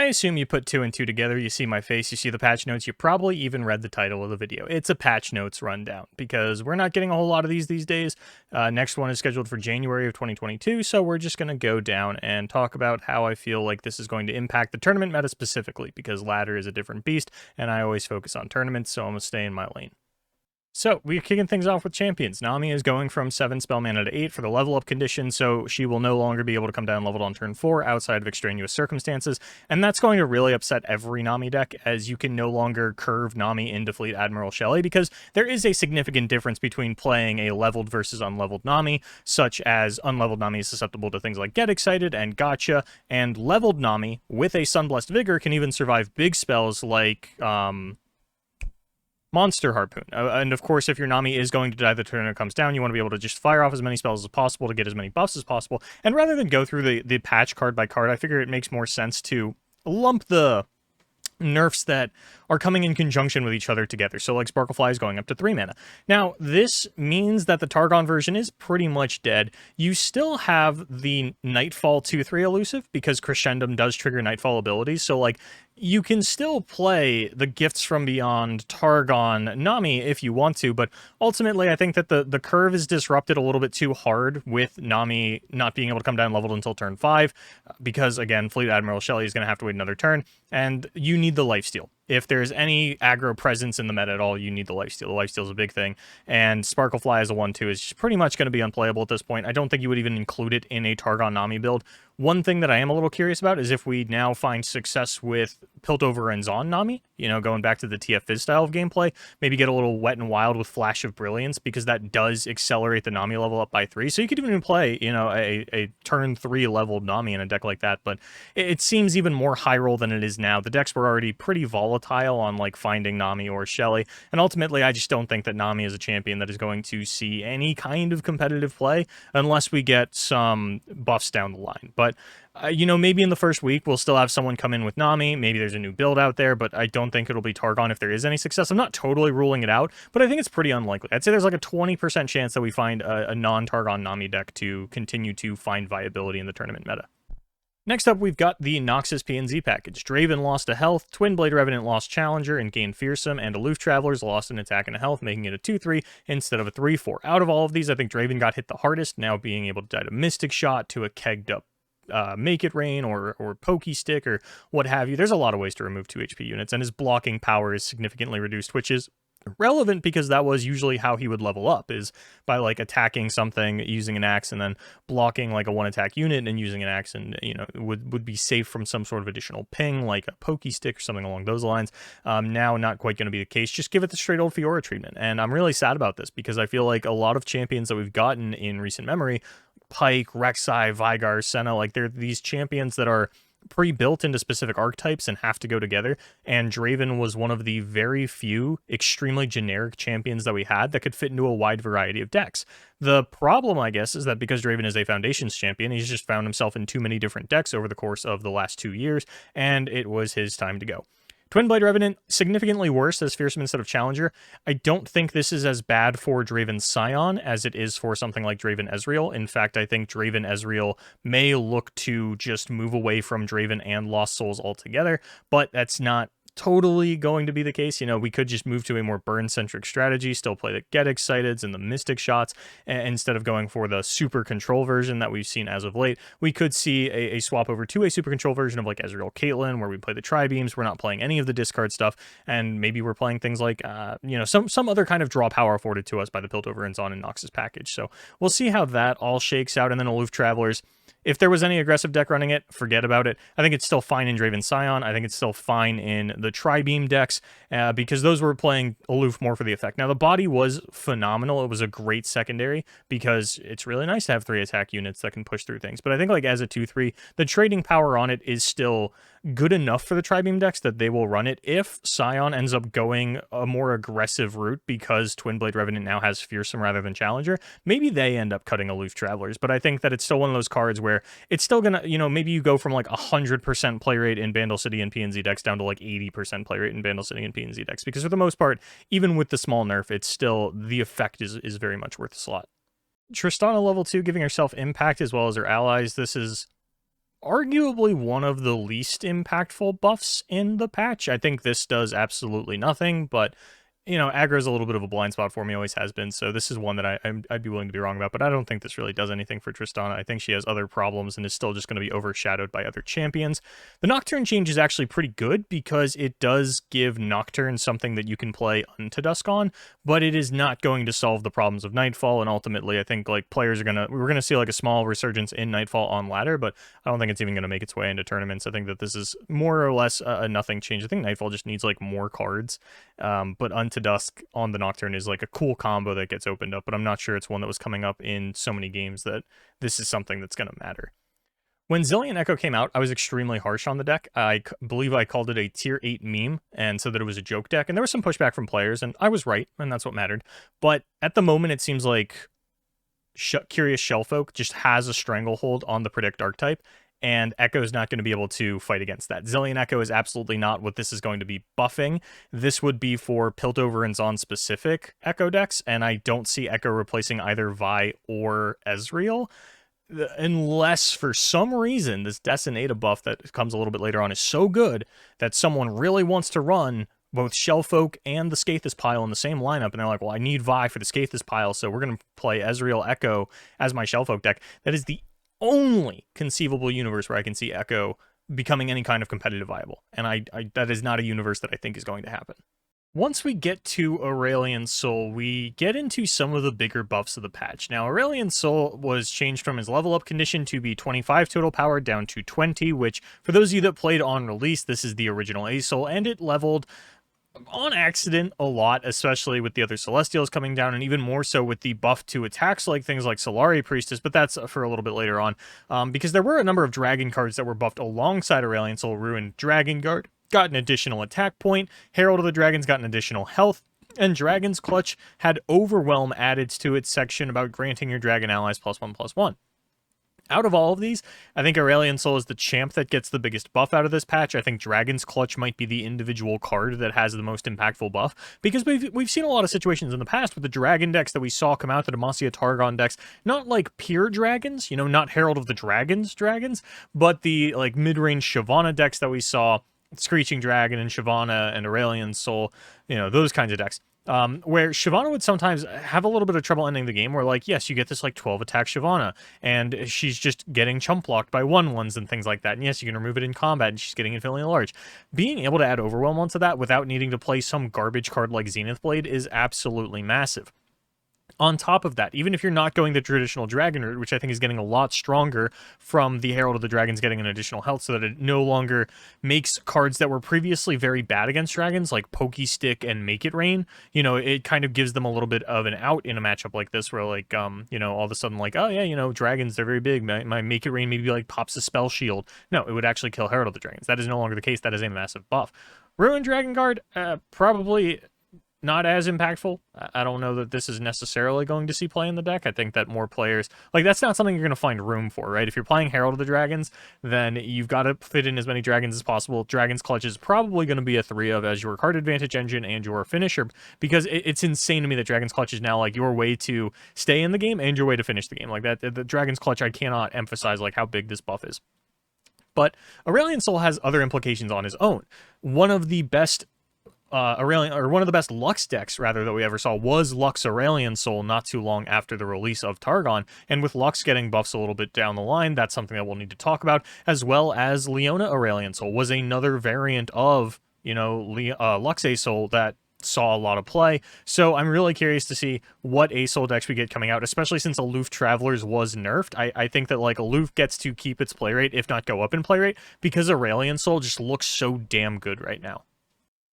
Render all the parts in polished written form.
assume you put two and two together, you see my face, you see the patch notes, you probably even read the title of the video. It's a patch notes rundown, because we're not getting a whole lot of these days. Next one is scheduled for January of 2022, so we're just going to go down and talk about how I feel like this is going to impact the tournament meta specifically, because ladder is a different beast, and I always focus on tournaments, so I'm going to stay in my lane. So, we're kicking things off with champions. Nami is going from 7 spell mana to 8 for the level up condition, so she will no longer be able to come down leveled on turn 4 outside of extraneous circumstances, and that's going to really upset every Nami deck, as you can no longer curve Nami into Fleet Admiral Shelley, because there is a significant difference between playing a leveled versus unleveled Nami, such as unleveled Nami is susceptible to things like Get Excited and Gotcha, and leveled Nami, with a Sunblessed Vigor, can even survive big spells like, Monster Harpoon. And of course, if your Nami is going to die the turn it comes down, you want to be able to just fire off as many spells as possible to get as many buffs as possible. And rather than go through the patch card by card, I figure it makes more sense to lump the nerfs that are coming in conjunction with each other together. So like Sparklefly is going up to 3 mana. Now, this means that the Targon version is pretty much dead. You still have the Nightfall 2-3 elusive, because Crescendum does trigger Nightfall abilities. So like, you can still play the Gifts from Beyond Targon Nami if you want to, but ultimately I think that the curve is disrupted a little bit too hard with Nami not being able to come down leveled until turn 5, because again, Fleet Admiral Shelley is going to have to wait another turn, and you need the lifesteal. If there's any aggro presence in the meta at all, you need the lifesteal. The lifesteal is a big thing, and Sparklefly as a 1-2 is pretty much going to be unplayable at this point. I don't think you would even include it in a Targon Nami build. One thing that I am a little curious about is if we now find success with Piltover and Zon Nami, you know, going back to the TF Fizz style of gameplay, maybe get a little Wet and Wild with Flash of Brilliance, because that does accelerate the Nami level up by 3. So you could even play, you know, a turn 3 leveled Nami in a deck like that, but it seems even more high roll than it is now. The decks were already pretty volatile on like finding Nami or Shelley, and ultimately I just don't think that Nami is a champion that is going to see any kind of competitive play unless we get some buffs down the line. But you know, maybe in the first week we'll still have someone come in with Nami, maybe there's a new build out there, but I don't think it'll be Targon if there is any success. I'm not totally ruling it out, but I think it's pretty unlikely. I'd say there's like a 20% chance that we find a non-Targon Nami deck to continue to find viability in the tournament meta. Next up, we've got the Noxus PNZ package. Draven lost a health, Twin Blade Revenant lost Challenger and gained Fearsome, and Aloof Travelers lost an attack and a health, making it a 2-3 instead of a 3-4. Out of all of these, I think Draven got hit the hardest, now being able to die to Mystic Shot, to a kegged up Make It Rain or Pokey Stick or what have you. There's a lot of ways to remove 2 HP units, and his blocking power is significantly reduced, which is relevant because that was usually how he would level up, is by like attacking something using an axe and then blocking like a 1 attack unit and using an axe, and you know would be safe from some sort of additional ping like a Pokey Stick or something along those lines. Now not quite going to be the case. Just give it the straight old Fiora treatment, and I'm really sad about this because I feel like a lot of champions that we've gotten in recent memory, Pike, Rek'Sai, Veigar, Senna, like they're these champions that are pre-built into specific archetypes and have to go together, and Draven was one of the very few extremely generic champions that we had that could fit into a wide variety of decks. The problem, I guess, is that because Draven is a Foundations champion, he's just found himself in too many different decks over the course of the last 2 years, and it was his time to go. Twin Blade Revenant, significantly worse as Fearsome instead of Challenger. I don't think this is as bad for Draven Scion as it is for something like Draven Ezreal. In fact, I think Draven Ezreal may look to just move away from Draven and Lost Souls altogether, but that's not totally going to be the case. You know, we could just move to a more burn-centric strategy, still play the Get Exciteds and the Mystic Shots, instead of going for the Super Control version that we've seen as of late. We could see a swap over to a Super Control version of like Ezreal Caitlyn, where we play the Tri-Beams, we're not playing any of the discard stuff, and maybe we're playing things like, you know, some other kind of draw power afforded to us by the Piltover and Zon and Noxus package. So we'll see how that all shakes out, and then Aloof Travelers. If there was any aggressive deck running it, forget about it. I think it's still fine in Draven Scion. I think it's still fine in the Tri-Beam decks, because those were playing Aloof more for the effect. Now, the body was phenomenal. It was a great secondary because it's really nice to have 3 attack units that can push through things. But I think like as a 2-3, the trading power on it is still good enough for the Tri-Beam decks that they will run it if Scion ends up going a more aggressive route because Twin Blade Revenant now has Fearsome rather than Challenger. Maybe they end up cutting Aloof Travelers, but I think that it's still one of those cards where it's still gonna, you know, maybe you go from like 100% play rate in Bandle City and PNZ decks down to like 80% play rate in Bandle City and PNZ decks, because for the most part, even with the small nerf, it's still, the effect is very much worth the slot. Tristana level 2 giving herself impact as well as her allies. This is arguably one of the least impactful buffs in the patch. I think this does absolutely nothing, but you know, aggro's a little bit of a blind spot for me, always has been, so this is one that I'd be willing to be wrong about, but I don't think this really does anything for Tristana. I think she has other problems and is still just going to be overshadowed by other champions. The Nocturne change is actually pretty good because it does give Nocturne something that you can play Unto Dusk on, but it is not going to solve the problems of Nightfall, and ultimately I think like players are we're gonna see like a small resurgence in Nightfall on ladder, but I don't think it's even going to make its way into tournaments. I think that this is more or less a nothing change. I think Nightfall just needs like more cards, but Unto Dusk on the Nocturne is like a cool combo that gets opened up, but I'm not sure it's one that was coming up in so many games that this is something that's going to matter. When Zilean Echo came out, I was extremely harsh on the deck. I believe I called it a tier 8 meme, and so that it was a joke deck, and there was some pushback from players, and I was right, and that's what mattered. But at the moment, it seems like Curious Shellfolk just has a stranglehold on the Predict archetype, and Echo is not going to be able to fight against that. Zilean Echo is absolutely not what this is going to be buffing. This would be for Piltover and Zon specific Echo decks, and I don't see Echo replacing either Vi or Ezreal, unless for some reason this Decinata buff that comes a little bit later on is so good that someone really wants to run both Shellfolk and the Skathis pile in the same lineup, and they're like, well, I need Vi for the Skathis pile, so we're going to play Ezreal Echo as my Shellfolk deck. That is the only conceivable universe where I can see Echo becoming any kind of competitive viable, and I that is not a universe that I think is going to happen. Once we get to Aurelian Soul, we get into some of the bigger buffs of the patch. Now, Aurelian Soul was changed from his level up condition to be 25 total power down to 20, which, for those of you that played on release, this is the original A-Soul, and it leveled on accident a lot, especially with the other Celestials coming down, and even more so with the buff to attacks like things like Solari Priestess, but that's for a little bit later on, because there were a number of Dragon cards that were buffed alongside Aurelian Soul. Ruined Dragon Guard got an additional attack point, Herald of the Dragons got an additional health, and Dragon's Clutch had Overwhelm added to its section about granting your Dragon allies +1/+1. Out of all of these, I think Aurelian Soul is the champ that gets the biggest buff out of this patch. I think Dragon's Clutch might be the individual card that has the most impactful buff, because we've seen a lot of situations in the past with the Dragon decks that we saw come out, the Demacia Targon decks, not like pure dragons, you know, not Herald of the Dragons, but the like mid-range Shyvana decks that we saw, Screeching Dragon and Shyvana and Aurelian Soul, you know, those kinds of decks. Where Shyvana would sometimes have a little bit of trouble ending the game, where, like, yes, you get this, like, 12-attack Shyvana, and she's just getting chump blocked by 1/1s and things like that, and yes, you can remove it in combat, and she's getting infinitely large. Being able to add Overwhelm onto that without needing to play some garbage card like Zenith Blade is absolutely massive. On top of that, even if you're not going the traditional dragon route, which I think is getting a lot stronger from the Herald of the Dragons getting an additional health, so that it no longer makes cards that were previously very bad against dragons, like Pokey Stick and Make It Rain, you know, it kind of gives them a little bit of an out in a matchup like this, where, like, you know, all of a sudden, like, oh yeah, you know, dragons, they're very big, my Make It Rain maybe, like, pops a spell shield. No, it would actually kill Herald of the Dragons. That is no longer the case. That is a massive buff. Ruined Dragon Guard, probably not as impactful. I don't know that this is necessarily going to see play in the deck. I think that more players, like, that's not something you're going to find room for, right? If you're playing Herald of the Dragons, then you've got to fit in as many dragons as possible. Dragon's Clutch is probably going to be a 3 of as your card advantage engine and your finisher, because it's insane to me that Dragon's Clutch is now, like, your way to stay in the game and your way to finish the game. Like, that, the Dragon's Clutch, I cannot emphasize, like, how big this buff is. But Aurelian Soul has other implications on his own. One of the best one of the best Lux decks, rather, that we ever saw was Lux Aurelian Soul not too long after the release of Targon, and with Lux getting buffs a little bit down the line, that's something that we'll need to talk about, as well as Leona Aurelian Soul was another variant of, you know, Lux A-Soul that saw a lot of play. So I'm really curious to see what A-Soul decks we get coming out, especially since Aloof Travelers was nerfed. I think that, like, Aloof gets to keep its play rate, if not go up in play rate, because Aurelian Soul just looks so damn good right now.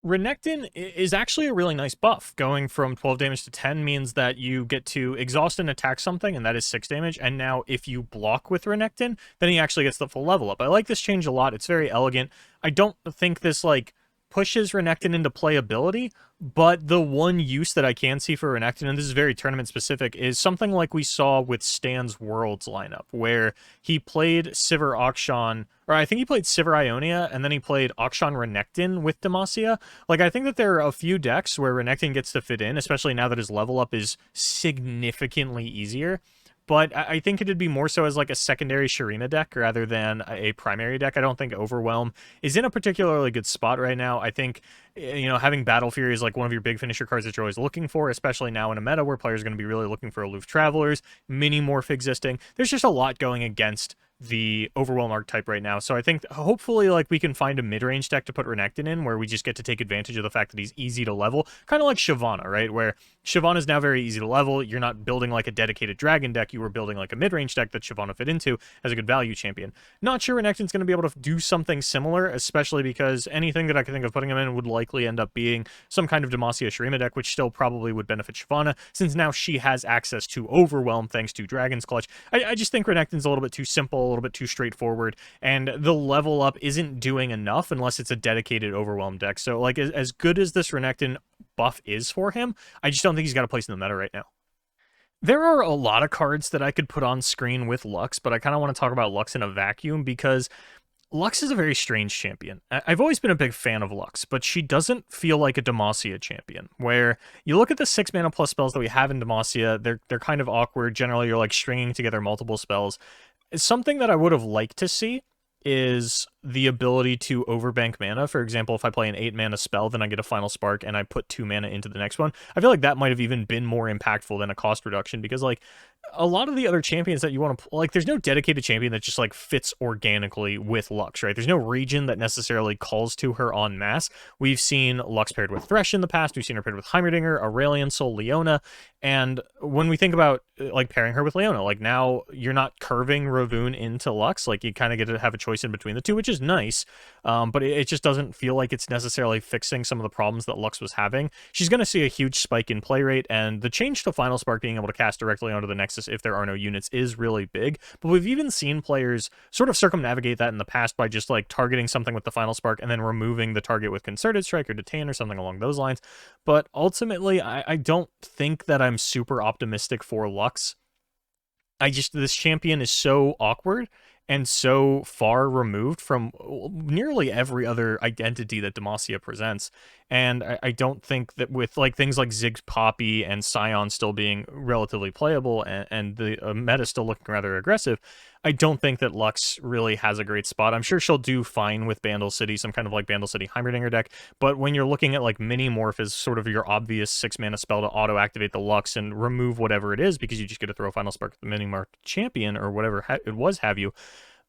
Renekton is actually a really nice buff. Going from 12 damage to 10 means that you get to exhaust and attack something, and that is 6 damage. And now if you block with Renekton, then he actually gets the full level up. I like this change a lot. It's very elegant. I don't think this, like, pushes Renekton into playability, but the one use that I can see for Renekton, and this is very tournament specific, is something like we saw with Stan's Worlds lineup, where he played Sivir Akshan, or I think he played Sivir Ionia, and then he played Akshan Renekton with Demacia. Like, I think that there are a few decks where Renekton gets to fit in, especially now that his level up is significantly easier. but I think it'd be more so as like a secondary Shurima deck rather than a primary deck. I don't think Overwhelm is in a particularly good spot right now. I think, having Battle Fury is like one of your big finisher cards that you're always looking for, especially now in a meta where players are going to be really looking for aloof travelers, mini morph existing. There's just a lot going against the Overwhelm archetype right now. So I think hopefully like we can find a mid-range deck to put Renekton in where we just get to take advantage of the fact that he's easy to level, kind of like Shyvana, right? Where Shyvana is now very easy to level. You're not building like a dedicated dragon deck. You were building like a mid-range deck that Shyvana fit into as a good value champion. Not sure Renekton's going to be able to do something similar, especially because anything that I can think of putting him in would likely end up being some kind of Demacia Shurima deck, which still probably would benefit Shyvana, since now she has access to Overwhelm thanks to Dragon's Clutch. I just think Renekton's a little bit too simple, a little bit too straightforward, and the level up isn't doing enough unless it's a dedicated Overwhelm deck. So, like, as good as this Renekton buff is for him, I just don't think he's got a place in the meta right now. There are a lot of cards that I could put on screen with Lux, but I kind of want to talk about Lux in a vacuum because Lux is a very strange champion. I've always been a big fan of Lux, but she doesn't feel like a Demacia champion, where you look at the 6 mana plus spells that we have in Demacia, they're kind of awkward. Generally, you're like stringing together multiple spells. Something that I would have liked to see is the ability to overbank mana. For example, if I play an 8 mana spell, then I get a Final Spark and I put 2 mana into the next one. I feel like that might have even been more impactful than a cost reduction, because like a lot of the other champions that you want to like, there's no dedicated champion that just like fits organically with Lux, right? There's no region that necessarily calls to her en masse. We've seen Lux paired with Thresh in the past. We've seen her paired with Heimerdinger, Aurelian Soul, Leona. And when we think about like pairing her with Leona, like now you're not curving Ravun into Lux. Like you kind of get to have a choice in between the two, which is nice. But it just doesn't feel like it's necessarily fixing some of the problems that Lux was having. She's going to see a huge spike in play rate, and the change to Final Spark being able to cast directly onto the Nexus if there are no units is really big. But we've even seen players sort of circumnavigate that in the past by just like targeting something with the Final Spark and then removing the target with Concerted Strike or Detain or something along those lines. But ultimately, I don't think that I'm super optimistic for Lux. This champion is so awkward and so far removed from nearly every other identity that Demacia presents. And I don't think that with like things like Ziggs Poppy and Scion still being relatively playable and the meta still looking rather aggressive, I don't think that Lux really has a great spot. I'm sure she'll do fine with Bandle City, some kind of like Bandle City Heimerdinger deck, but when you're looking at like Mini Morph as sort of your obvious 6 mana spell to auto-activate the Lux and remove whatever it is because you just get to throw Final Spark at the Mini Morph champion or whatever it was have you,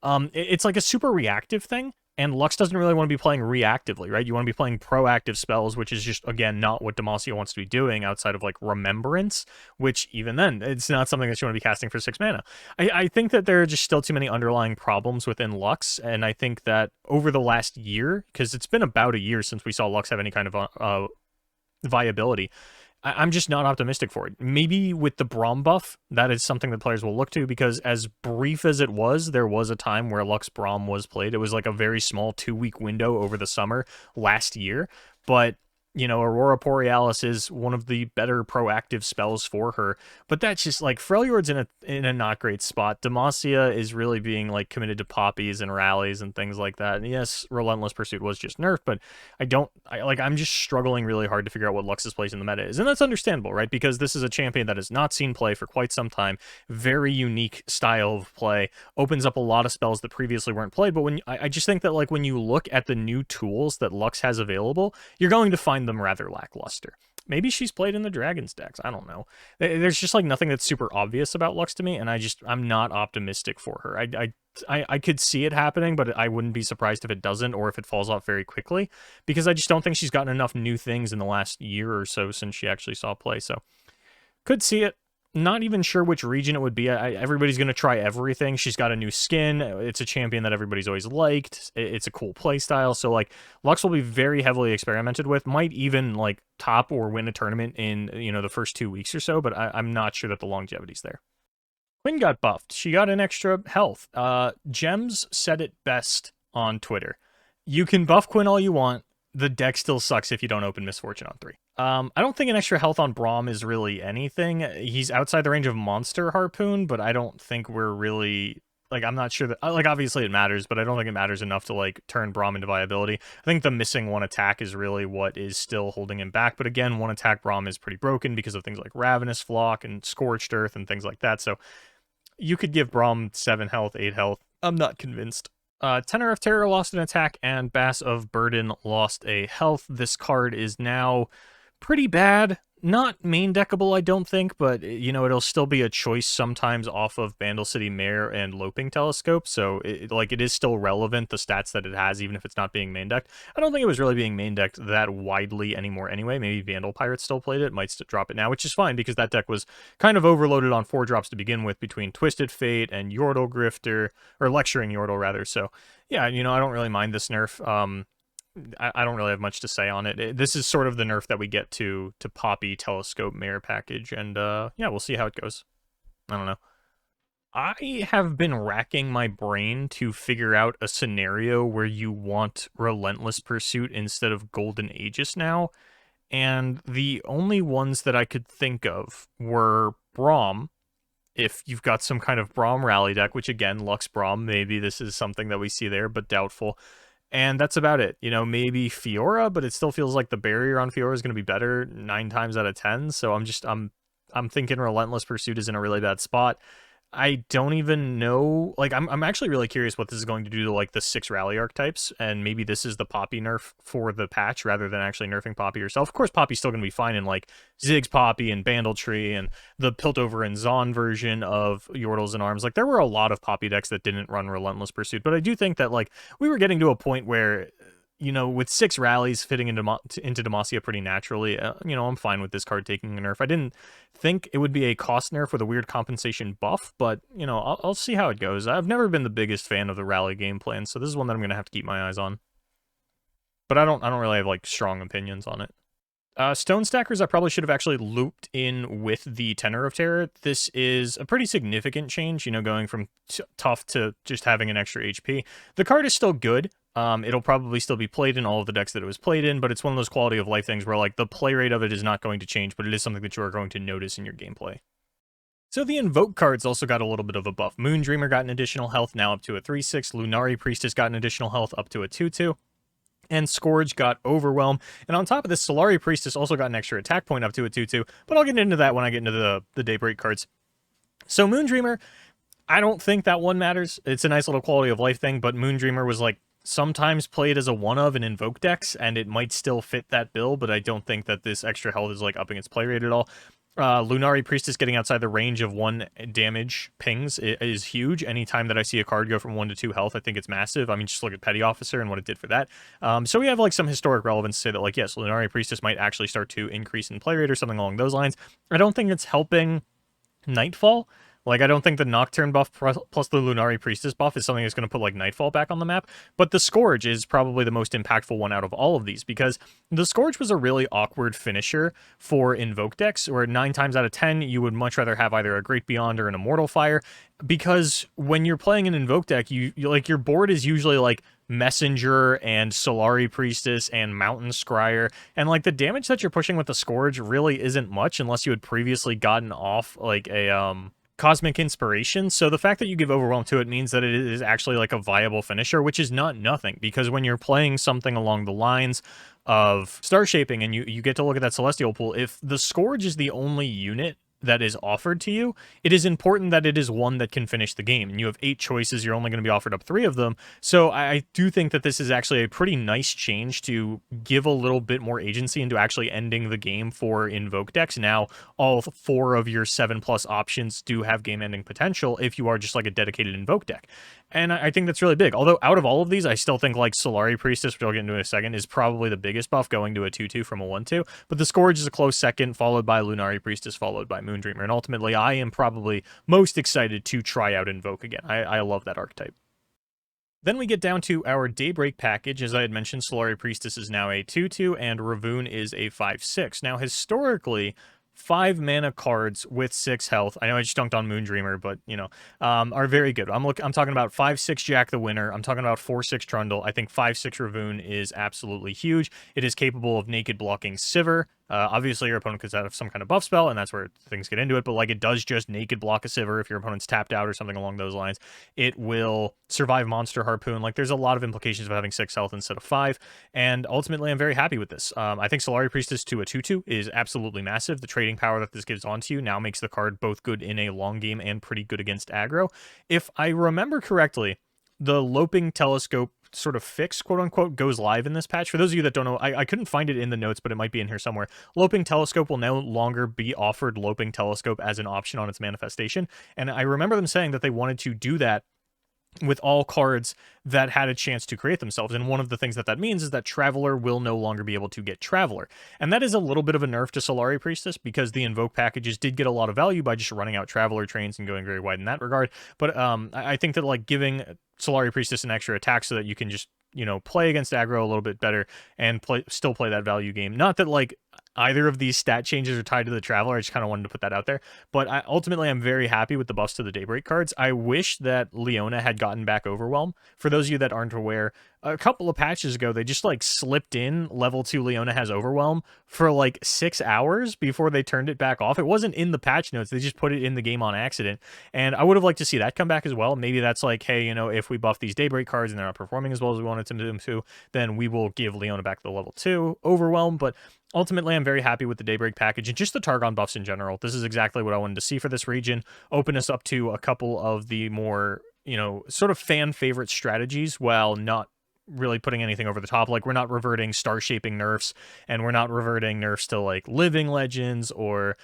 it's like a super reactive thing. And Lux doesn't really want to be playing reactively, right? You want to be playing proactive spells, which is just, again, not what Demacia wants to be doing outside of, like, Remembrance, which, even then, it's not something that you want to be casting for 6 mana. I think that there are just still too many underlying problems within Lux, and I think that over the last year, because it's been about a year since we saw Lux have any kind of viability, I'm just not optimistic for it. Maybe with the Braum buff, that is something that players will look to, because as brief as it was, there was a time where Lux Braum was played. It was like a very small 2-week window over the summer last year, but Aurora Borealis is one of the better proactive spells for her. But that's just like Freljord's in a not great spot. Demacia is really being like committed to poppies and rallies and things like that. And yes, Relentless Pursuit was just nerfed, but I'm just struggling really hard to figure out what Lux's place in the meta is. And that's understandable, right? Because this is a champion that has not seen play for quite some time. Very unique style of play. Opens up a lot of spells that previously weren't played. But I just think that like when you look at the new tools that Lux has available, you're going to find them rather lackluster. Maybe she's played in the Dragons decks. I don't know. There's just like nothing that's super obvious about Lux to me, and I'm not optimistic for her. I could see it happening, but I wouldn't be surprised if it doesn't, or if it falls off very quickly, because I just don't think she's gotten enough new things in the last year or so since she actually saw play. So could see it. Not even sure which region it would be. Everybody's going to try everything. She's got a new skin. It's a champion that everybody's always liked. It's a cool play style. So, like, Lux will be very heavily experimented with. Might even, like, top or win a tournament in, the first 2 weeks or so, but I'm not sure that the longevity's there. Quinn got buffed. She got an extra health. Gems said it best on Twitter. You can buff Quinn all you want. The deck still sucks if you don't open Misfortune on 3. I don't think an extra health on Braum is really anything. He's outside the range of Monster Harpoon, but I don't think we're really... Like, I'm not sure that... Like, obviously it matters, but I don't think it matters enough to, like, turn Braum into viability. I think the missing 1 attack is really what is still holding him back. But again, 1 attack Braum is pretty broken because of things like Ravenous Flock and Scorched Earth and things like that. So You could give Braum 7 health, 8 health. I'm not convinced. Tenor of Terror lost an attack, and Bass of Burden lost a health. This card is now pretty bad. Not main deckable, I don't think, but, you know, it'll still be a choice sometimes off of Bandle City Mare and Loping Telescope, so, it is still relevant, the stats that it has, even if it's not being main decked. I don't think it was really being main decked that widely anymore anyway. Maybe Vandal Pirates still played it, might drop it now, which is fine, because that deck was kind of overloaded on 4 drops to begin with, between Twisted Fate and Yordle Grifter, or Lecturing Yordle, rather, so, yeah, you know, I don't really mind this nerf. I don't really have much to say on it. This is sort of the nerf that we get to Poppy, Telescope, Mare package, and yeah, we'll see how it goes. I don't know. I have been racking my brain to figure out a scenario where you want Relentless Pursuit instead of Golden Aegis now, and the only ones that I could think of were Braum, if you've got some kind of Braum rally deck, which again, Lux Braum, maybe this is something that we see there, but doubtful. And that's about it. You know, maybe Fiora, but it still feels like the barrier on Fiora is going to be better 9 times out of 10. So I'm thinking Relentless Pursuit is in a really bad spot. I don't even know, like, I'm actually really curious what this is going to do to, like, the 6 rally archetypes, and maybe this is the Poppy nerf for the patch, rather than actually nerfing Poppy herself. Of course, Poppy's still going to be fine in, like, Ziggs Poppy and Bandletree, and the Piltover and Zon version of Yordles and Arms. Like, there were a lot of Poppy decks that didn't run Relentless Pursuit, but I do think that, like, we were getting to a point where, you know, with 6 rallies fitting into Demacia pretty naturally, you know, I'm fine with this card taking a nerf. I didn't think it would be a cost nerf with a weird compensation buff, but, you know, I'll see how it goes. I've never been the biggest fan of the rally game plan, so this is one that I'm going to have to keep my eyes on. But I don't really have, like, strong opinions on it. Stone Stackers, I probably should have actually looped in with the Tenor of Terror. This is a pretty significant change, you know, going from tough to just having an extra HP. The card is still good. It'll probably still be played in all of the decks that it was played in, but it's one of those quality of life things where, like, the play rate of it is not going to change, but it is something that you are going to notice in your gameplay. So the Invoke cards also got a little bit of a buff. Moondreamer got an additional health, now up to a 3/6. Lunari Priestess got an additional health, up to a 2/2. And Scourge got Overwhelm. And on top of this, Solari Priestess also got an extra attack point up to a 2/2, but I'll get into that when I get into the Daybreak cards. So Moondreamer, I don't think that one matters. It's a nice little quality of life thing, but Moondreamer was, like, sometimes played as a one-of in Invoke decks, and it might still fit that bill, but I don't think that this extra health is, like, upping its play rate at all. Lunari Priestess getting outside the range of 1 damage pings is huge. Anytime that I see a card go from 1 to 2 health, I think it's massive. I mean, just look at Petty Officer and what it did for that. So we have, like, some historic relevance to say that, like, yes, Lunari Priestess might actually start to increase in play rate or something along those lines. I don't think it's helping Nightfall. Like, I don't think the Nocturne buff plus the Lunari Priestess buff is something that's going to put, like, Nightfall back on the map, but the Scourge is probably the most impactful one out of all of these, because the Scourge was a really awkward finisher for Invoke decks, where 9 times out of 10, you would much rather have either a Great Beyond or an Immortal Fire, because when you're playing an Invoke deck, you like, your board is usually, like, Messenger and Solari Priestess and Mountain Scryer, and, like, the damage that you're pushing with the Scourge really isn't much unless you had previously gotten off, like, a, Cosmic Inspiration, so the fact that you give Overwhelm to it means that it is actually, like, a viable finisher, which is not nothing, because when you're playing something along the lines of Star Shaping and you get to look at that Celestial Pool, if the Scourge is the only unit that is offered to you, it is important that it is one that can finish the game. And you have 8 choices, you're only going to be offered up 3 of them. So I do think that this is actually a pretty nice change to give a little bit more agency into actually ending the game for Invoke decks. Now, all 4 of your 7+ options do have game-ending potential if you are just, like, a dedicated Invoke deck. And I think that's really big. Although, out of all of these, I still think, like, Solari Priestess, which I'll get into in a second, is probably the biggest buff, going to a 2/2 from a 1/2. But the Scourge is a close second, followed by Lunari Priestess, followed by Moondreamer. And ultimately, I am probably most excited to try out Invoke again. I love that archetype. Then we get down to our Daybreak package. As I had mentioned, Solari Priestess is now a 2/2, and Ravoon is a 5/6. Now, historically, 5 mana cards with 6 health, I know I just dunked on Moondreamer, but, you know, are very good. I'm talking about 5/6 Jack the Winner. I'm talking about 4/6 Trundle. I think 5/6 Ravoon is absolutely huge. It is capable of naked blocking Sivir, Obviously, your opponent could have some kind of buff spell, and that's where things get into it, but like it does just naked block a Sivir if your opponent's tapped out or something along those lines. It will survive Monster Harpoon. Like, there's a lot of implications of having 6 health instead of 5, and ultimately, I'm very happy with this. I think Solari Priestess to a 2/2 is absolutely massive. The trading power that this gives onto you now makes the card both good in a long game and pretty good against aggro. If I remember correctly, the Loping Telescope sort of fix, quote unquote, goes live in this patch. For those of you that don't know, I couldn't find it in the notes, but it might be in here somewhere. Loping Telescope will no longer be offered Loping Telescope as an option on its manifestation. And I remember them saying that they wanted to do that with all cards that had a chance to create themselves. And one of the things that means is that Traveler will no longer be able to get Traveler. And that is a little bit of a nerf to Solari Priestess, because the Invoke packages did get a lot of value by just running out Traveler trains and going very wide in that regard. But I think that, like, giving Solari Priestess an extra attack so that you can just, you know, play against aggro a little bit better and still play that value game. Not that, like, either of these stat changes are tied to the Traveler. I just kind of wanted to put that out there. But ultimately, I'm very happy with the buffs to the Daybreak cards. I wish that Leona had gotten back Overwhelm. For those of you that aren't aware, a couple of patches ago, they just, like, slipped in level 2 Leona has Overwhelm for, like, 6 hours before they turned it back off. It wasn't in the patch notes. They just put it in the game on accident. And I would have liked to see that come back as well. Maybe that's like, hey, you know, if we buff these Daybreak cards and they're not performing as well as we wanted them to, then we will give Leona back the level 2 Overwhelm. But ultimately, I'm very happy with the Daybreak package and just the Targon buffs in general. This is exactly what I wanted to see for this region. Open us up to a couple of the more, you know, sort of fan favorite strategies, while not really putting anything over the top. Like, we're not reverting star shaping nerfs, and we're not reverting nerfs to, like, Living Legends or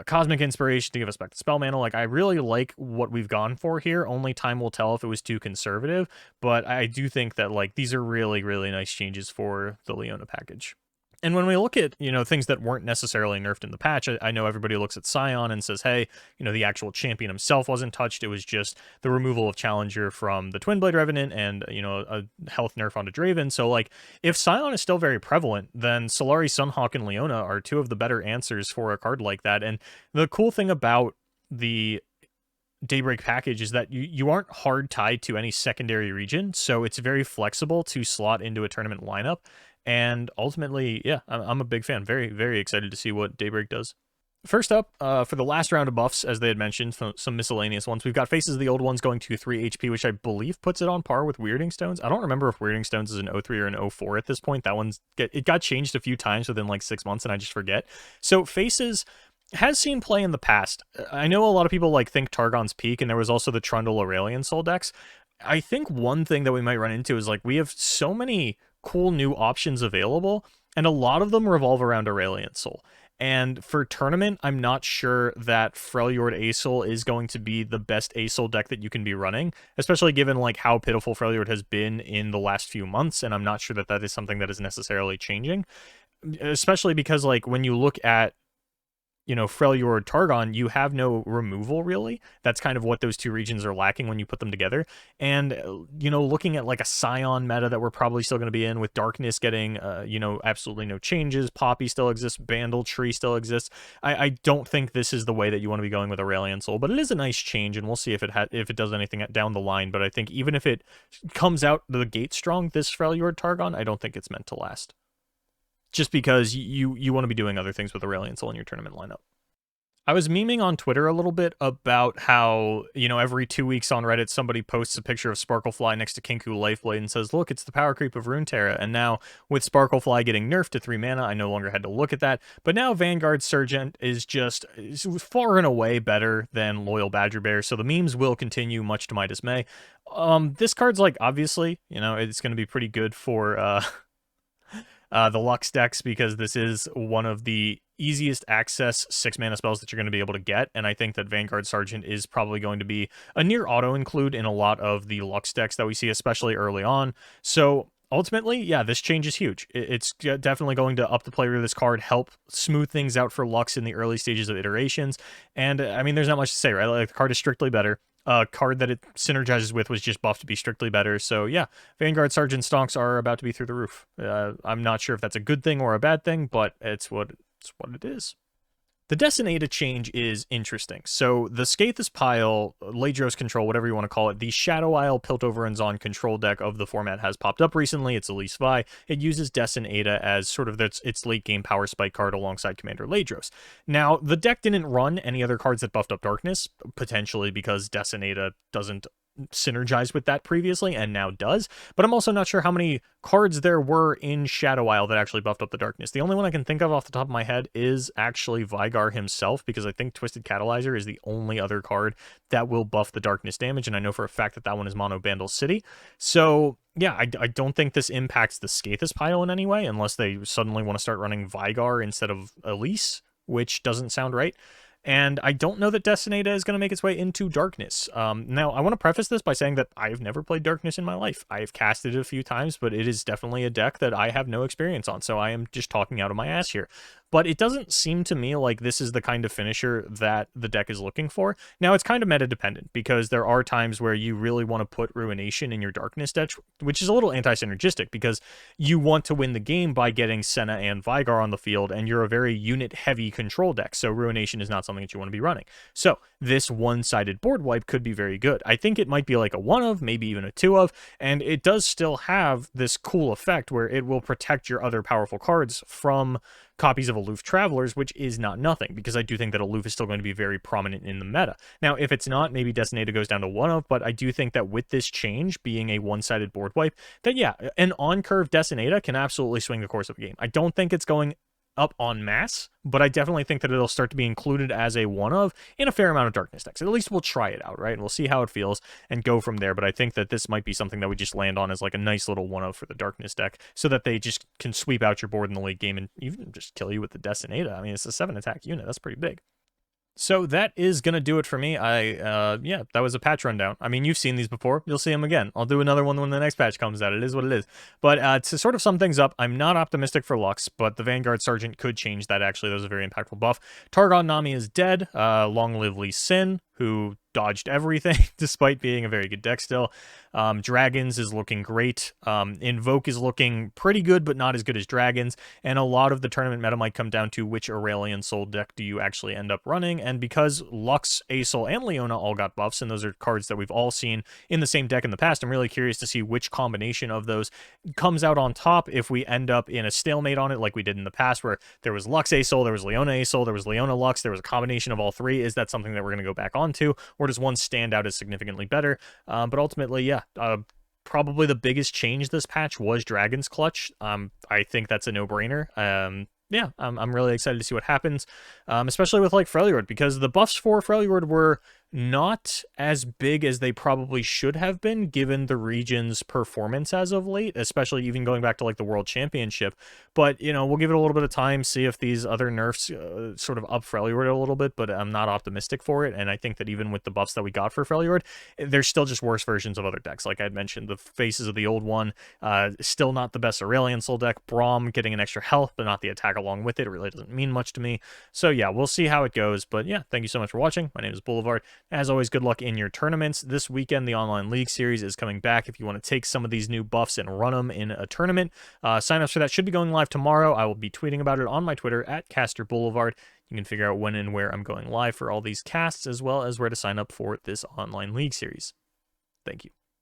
Cosmic Inspiration to give us back the spell mana. Like, I really like what we've gone for here. Only time will tell if it was too conservative, but I do think that, like, these are really, really nice changes for the Leona package. And when we look at, you know, things that weren't necessarily nerfed in the patch, I know everybody looks at Scion and says, hey, you know, the actual champion himself wasn't touched. It was just the removal of Challenger from the Twin Blade Revenant and, you know, a health nerf onto Draven. So, like, if Scion is still very prevalent, then Solari, Sunhawk, and Leona are two of the better answers for a card like that. And the cool thing about the Daybreak package is that you aren't hard tied to any secondary region, so it's very flexible to slot into a tournament lineup. And ultimately, yeah, I'm a big fan. Very, very excited to see what Daybreak does. First up, for the last round of buffs, as they had mentioned, some miscellaneous ones, we've got Faces of the Old Ones going to 3 HP, which I believe puts it on par with Weirding Stones. I don't remember if Weirding Stones is an 03 or an 04 at this point. That it got changed a few times within like 6 months, and I just forget. So Faces has seen play in the past. I know a lot of people like think Targon's Peak, and there was also the Trundle Aurelian Soul decks. I think one thing that we might run into is, like, we have so many cool new options available, and a lot of them revolve around Aurelian Soul. And for tournament, I'm not sure that Freljord Aesol is going to be the best Aesol deck that you can be running, especially given, like, how pitiful Freljord has been in the last few months, and I'm not sure that that is something that is necessarily changing, especially because, like, when you look at, you know, Freljord Targon, you have no removal, really. That's kind of what those two regions are lacking when you put them together. And, you know, looking at, like, a Scion meta that we're probably still going to be in, with Darkness getting, you know, absolutely no changes, Poppy still exists, Bandle Tree still exists, I don't think this is the way that you want to be going with Aurelian Soul, but it is a nice change, and we'll see if it does anything down the line. But I think even if it comes out the gate strong, this Freljord Targon, I don't think it's meant to last. Just because you want to be doing other things with Aurelian Soul in your tournament lineup. I was memeing on Twitter a little bit about how, you know, every 2 weeks on Reddit, somebody posts a picture of Sparklefly next to Kinku Lifeblade and says, look, it's the power creep of Runeterra. And now, with Sparklefly getting nerfed to 3 mana, I no longer had to look at that. But now Vanguard Sergeant is far and away better than Loyal Badger Bear, so the memes will continue, much to my dismay. This card's, like, obviously, you know, it's going to be pretty good for the Lux decks, because this is one of the easiest access 6-mana spells that you're going to be able to get, and I think that Vanguard Sergeant is probably going to be a near auto include in a lot of the Lux decks that we see, especially early on. So ultimately, yeah, this change is huge. It's definitely going to up the play rate of this card, help smooth things out for Lux in the early stages of iterations, and I mean, there's not much to say, right? Like, the card is strictly better. Card that it synergizes with was just buffed to be strictly better. So yeah, Vanguard Sergeant stonks are about to be through the roof. I'm not sure if that's a good thing or a bad thing, but it's what it is. The Destinata change is interesting. So the Skaithus Pile, Ladros Control, whatever you want to call it, the Shadow Isle Piltover and Zon control deck of the format has popped up recently. It's Elise Vi. It uses Destinata as sort of its late game power spike card alongside Commander Ladros. Now, the deck didn't run any other cards that buffed up Darkness, potentially because Destinata doesn't synergized with that previously and now does, but I'm also not sure how many cards there were in Shadow Isle that actually buffed up the Darkness. The only one I can think of off the top of my head is actually Vygar himself, because I think Twisted Catalyzer is the only other card that will buff the Darkness damage, and I know for a fact that that one is Mono Bandle City. So yeah, I don't think this impacts the Skaithus Pile in any way, unless they suddenly want to start running Vygar instead of Elise, which doesn't sound right. And I don't know that Destinata is going to make its way into Darkness. Now, I want to preface this by saying that I have never played Darkness in my life. I have casted it a few times, but it is definitely a deck that I have no experience on, so I am just talking out of my ass here. But it doesn't seem to me like this is the kind of finisher that the deck is looking for. Now, it's kind of meta-dependent, because there are times where you really want to put Ruination in your Darkness deck, which is a little anti-synergistic, because you want to win the game by getting Senna and Vygar on the field, and you're a very unit-heavy control deck, so Ruination is not something that you want to be running. So this one-sided board wipe could be very good. I think it might be like a 1 of, maybe even a 2 of, and it does still have this cool effect where it will protect your other powerful cards from copies of Aloof Travelers, which is not nothing, because I do think that Aloof is still going to be very prominent in the meta. Now, if it's not, maybe Destinata goes down to 1 of, but I do think that with this change being a one-sided board wipe, that yeah, an on-curve Destinata can absolutely swing the course of a game. I don't think it's going up en masse, but I definitely think that it'll start to be included as a 1 of in a fair amount of Darkness decks. At least we'll try it out, right? And we'll see how it feels and go from there. But I think that this might be something that we just land on as like a nice little 1 of for the Darkness deck, so that they just can sweep out your board in the late game and even just kill you with the Destinata. I mean, it's a 7 attack unit. That's pretty big. So that is going to do it for me. Yeah, that was a patch rundown. I mean, you've seen these before. You'll see them again. I'll do another one when the next patch comes out. It is what it is. But to sort of sum things up, I'm not optimistic for Lux, but the Vanguard Sergeant could change that, actually. That was a very impactful buff. Targon Nami is dead. Long live Lee Sin, who dodged everything despite being a very good deck still. Dragons is looking great. Invoke is looking pretty good, but not as good as Dragons. And a lot of the tournament meta might come down to which Aurelian Soul deck do you actually end up running. And because Lux, Aesol, and Leona all got buffs, and those are cards that we've all seen in the same deck in the past, I'm really curious to see which combination of those comes out on top if we end up in a stalemate on it like we did in the past, where there was Lux Aesol, there was Leona Aesol, there was Leona Lux, there was a combination of all three. Is that something that we're going to go back onto, or does one stand out as significantly better? But ultimately, yeah, probably the biggest change this patch was Dragon's Clutch. I think that's a no-brainer. Yeah, I'm really excited to see what happens, especially with like Freljord, because the buffs for Freljord were not as big as they probably should have been given the region's performance as of late, especially even going back to like the World Championship. But, you know, we'll give it a little bit of time, see if these other nerfs sort of up Freljord a little bit, but I'm not optimistic for it. And I think that even with the buffs that we got for Freljord, there's still just worse versions of other decks. Like I mentioned, the faces of the old one, still not the best Aurelian Soul deck. Braum getting an extra health, but not the attack along with it. It really doesn't mean much to me. So yeah, we'll see how it goes. But yeah, thank you so much for watching. My name is Boulevard. As always, good luck in your tournaments. This weekend, the Online League Series is coming back. If you want to take some of these new buffs and run them in a tournament, sign-ups for that should be going live tomorrow. I will be tweeting about it on my Twitter at casterboulevard. You can figure out when and where I'm going live for all these casts, as well as where to sign up for this Online League Series. Thank you.